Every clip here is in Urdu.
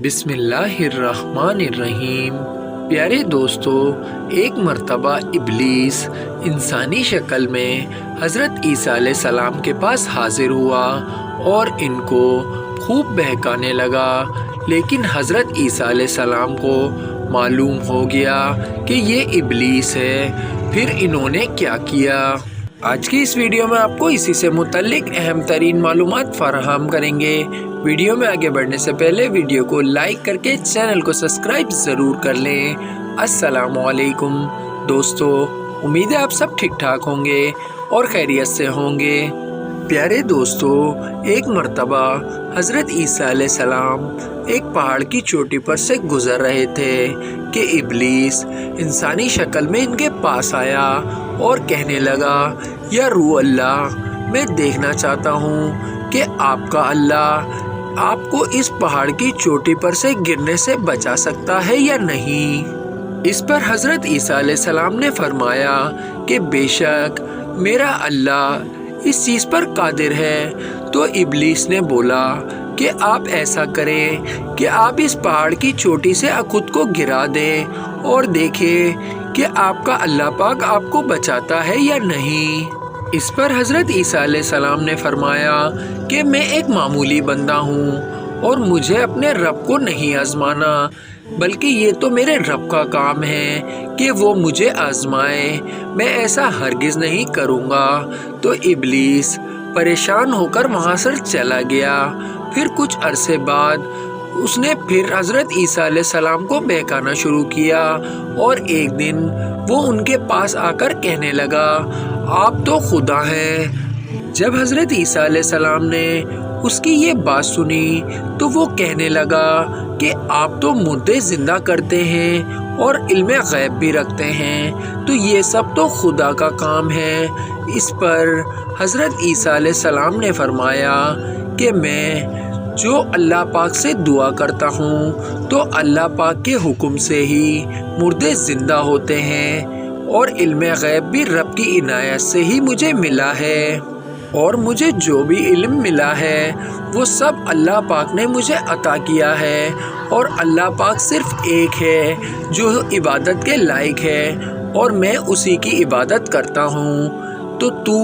بسم اللہ الرحمن الرحیم۔ پیارے دوستو، ایک مرتبہ ابلیس انسانی شکل میں حضرت عیسیٰ علیہ السلام کے پاس حاضر ہوا اور ان کو خوب بہکانے لگا، لیکن حضرت عیسیٰ علیہ السلام کو معلوم ہو گیا کہ یہ ابلیس ہے۔ پھر انہوں نے کیا کیا؟ آج کی اس ویڈیو میں آپ کو اسی سے متعلق اہم ترین معلومات فراہم کریں گے۔ ویڈیو میں آگے بڑھنے سے پہلے ویڈیو کو لائک کر کے چینل کو سبسکرائب ضرور کر لیں۔ السلام علیکم دوستو، امید ہے آپ سب ٹھیک ٹھاک ہوں گے اور خیریت سے ہوں گے۔ پیارے دوستو، ایک مرتبہ حضرت عیسیٰ علیہ السلام ایک پہاڑ کی چوٹی پر سے گزر رہے تھے کہ ابلیس انسانی شکل میں ان کے پاس آیا اور کہنے لگا، یا روح اللہ، میں دیکھنا چاہتا ہوں کہ آپ کا اللہ آپ کو اس پہاڑ کی چوٹی پر سے گرنے سے بچا سکتا ہے یا نہیں۔ اس پر حضرت عیسیٰ علیہ السلام نے فرمایا کہ بے شک میرا اللہ اس چیز پر قادر ہے۔ تو ابلیس نے بولا کہ آپ ایسا کریں کہ آپ اس پہاڑ کی چوٹی سے خود کو گرا دیں اور دیکھیں کہ آپ کا اللہ پاک آپ کو بچاتا ہے یا نہیں۔ اس پر حضرت عیسیٰ علیہ السلام نے فرمایا کہ میں ایک معمولی بندہ ہوں اور مجھے اپنے رب کو نہیں آزمانا، بلکہ یہ تو میرے رب کا کام ہے کہ وہ مجھے آزمائے، میں ایسا ہرگز نہیں کروں گا۔ تو ابلیس پریشان ہو کر وہاں سے چلا گیا۔ پھر کچھ عرصے بعد اس نے پھر حضرت عیسیٰ علیہ السلام کو بہکانا شروع کیا اور ایک دن وہ ان کے پاس آ کر کہنے لگا، آپ تو خدا ہیں۔ جب حضرت عیسیٰ علیہ السلام نے اس کی یہ بات سنی تو وہ کہنے لگا کہ آپ تو مردے زندہ کرتے ہیں اور علم غیب بھی رکھتے ہیں، تو یہ سب تو خدا کا کام ہے۔ اس پر حضرت عیسیٰ علیہ السلام نے فرمایا کہ میں جو اللہ پاک سے دعا کرتا ہوں تو اللہ پاک کے حکم سے ہی مردے زندہ ہوتے ہیں، اور علم غیب بھی رب کی عنایت سے ہی مجھے ملا ہے، اور مجھے جو بھی علم ملا ہے وہ سب اللہ پاک نے مجھے عطا کیا ہے، اور اللہ پاک صرف ایک ہے جو عبادت کے لائق ہے اور میں اسی کی عبادت کرتا ہوں۔ تو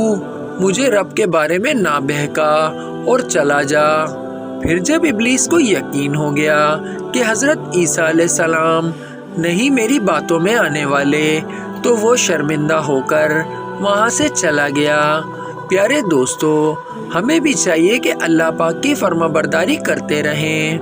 مجھے رب کے بارے میں نہ بہکا اور چلا جا۔ پھر جب ابلیس کو یقین ہو گیا کہ حضرت عیسیٰ علیہ السلام نہیں میری باتوں میں آنے والے، تو وہ شرمندہ ہو کر وہاں سے چلا گیا۔ پیارے دوستو، ہمیں بھی چاہیے کہ اللہ پاک کی فرما برداری کرتے رہیں۔